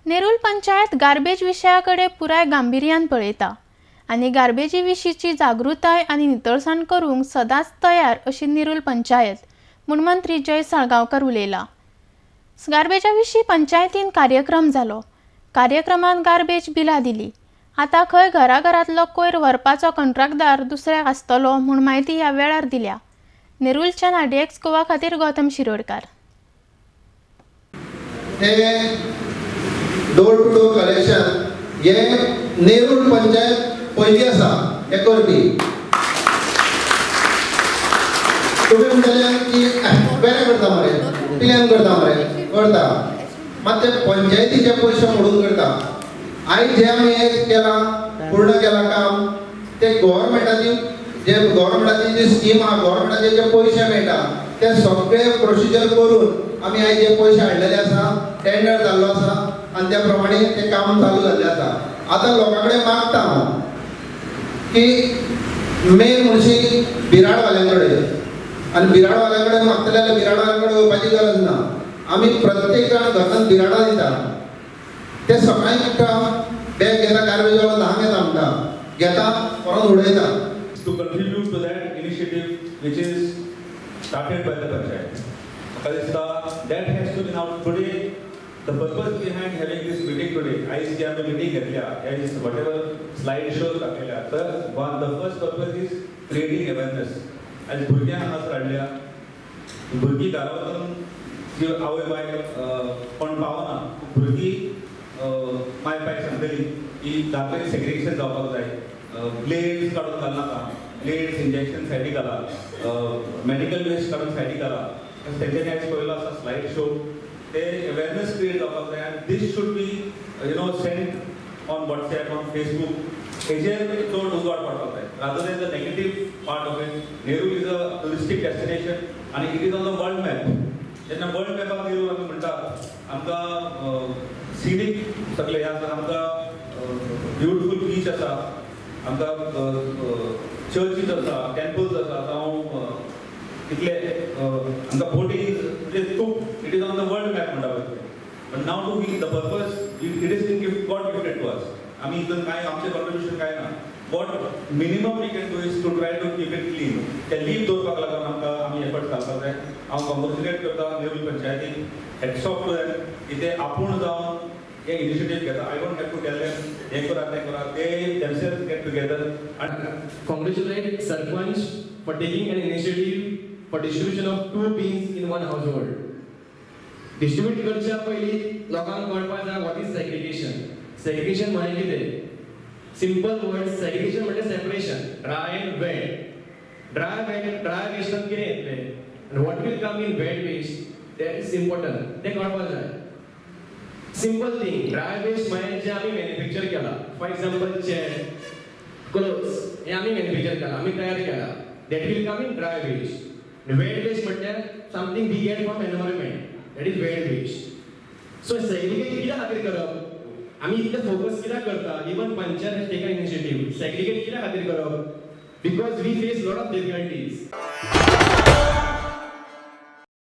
Nerul panchayat garbage विशयाकडे पुराय गांभीर्यान पळयता आनी गार्बेजी विशींची जागृताय आनी नितळसाण करूंक सदांच तयार अशी नेरूल पंचायत म्हूण मंत्री जय साळगांवकर उलयला। गार्बेजा विशीं पंचायतीन कार्यक्रम जालो। कार्यक्रमांत गार्बेज बिलां दिली। आतां खंय घराघरांतलो कोयर व्हरपाचो कंत्राटदार दुसऱ्याक आसतलो म्हूण म्हायती ह्या वेळार दिल्या। नेरूलच्या नाडिएक्स गोवा खातीर Gautam Shirodkar. Door to door collection हे नेरूल पंचायत पयली आसा हे करपी। तुम्ही म्हणटले की बरें करता मरे, प्लॅन करता मरे, करता मात ते पंचायतीचे पयशे मोडून करता। आयज जे आमी हे केला पूर्ण केला काम ते गव्हर्नमेंटाची जी स्कीम आहा, गव्हर्नमेंटाचे जे पयशे मेळटा ते सगळे प्रोसिजर करून आमी आयज जे पयशे हाडलेले आसा, टेंडर जाल्लो आसा आनी त्या प्रमाणे ते काम चालू जाल्लें आसा। आतां लोकांकडे मागता हांव की मेन म्हणशी बिराडवाल्यां कडेन आनी बिराडवाल्यां कडेन मागतले जाल्यार बिराडवाल्यां कडेन वचपाची गरज ना। आमी प्रत्येक जाण घरांत बिराडां दिता, ते सकाळीं उठटा बॅग घेता, गार्बेज वालो धांक येता म्हणटा, घेता परत उडयता। To contribute to that initiative which is started by the panchayat. That has to be now today. The purpose behind having this meeting today, I see the meeting area, whatever slide shows दाखवल्या, तर the first purpose is creating awareness. आज भुरग्यां हांगासर हाडल्या, भुरगीं घरावरून जी आवय bye कोण पावना, भुरगीं माय बाय सांगतली की दाखले सेग्रिगेशन जावपाक जाय, ब्लेड्स काढून घालनाका, ब्लेड्स इंजेक्शन सायडीक घाला, मेडिकल वेस्ट काढून सायडीक घाला। तेंच्यांनी आज पळयलो आसा स्लाइड शो, ते अवेअरनेस क्रिएट जावपाक जाय आनी this should be send on WhatsApp, on Facebook, हेजेर चड उजवाड पडपाक जाय rather than the negative part of it. Nerul is a touristic destination आनी it is on the world map. जेन्ना वर्ल्ड मॅपाक नेरूल आमी म्हणटा आमकां सिनीक सगळे आसा, आमकां ब्युटिफूल बीच आसा, आमकां चर्चीज आसा, टेम्पल्स आसा, जावं इतले आमकां बोटीज म्हणजे खूब it is on the world map म्हणटा पळय। But now to be the purpose it is in gift god gifted to us. आमी इतून कांय आमचें कॉन्ट्रिब्युशन कांय ना, but minimum we can do is to try to keep it clean. ते leave दवरपाक लागून आमकां आमी एफर्ट्स घालपाक जाय। हांव कॉंग्रेच्युलेट करता नेरूल पंचायतीक, हॅट्स ऑफ टू दॅम की ते आपूण जावन हे इनिशिएटिव्ह घेता। I don't have to tell them हे करा ते करा, ते themselves get together and congratulate Sarpanch for taking an initiative for distribution of 2 bins in one household. Distribute करच्या पयली लोकांक कळपाक जाय what is segregation. Segregation म्हणजे कितें? Simple words, segregation म्हणजे separation, dry and wet. Dry waste कितें येतलें and what will come in wet waste, that is important. ते कळपाक जाय। Simple thing, dry waste म्हणजे जे आम्ही मॅन्युफॅक्चर केला, फॉर एक्झाम्पल चेअर, क्लोथ्स, हे आम्ही मॅन्युफॅक्चर केला, आम्ही तयार केला, that will come in dry waste. Wet waste म्हणजे something we get from environment, that is wet waste. So segregate कित्याक खातीर करप? आम्ही इतले फोकस कित्याक करता? Even panchayat has taken initiative. Segregate कित्याक खातीर करप? Because we face lot of difficulties.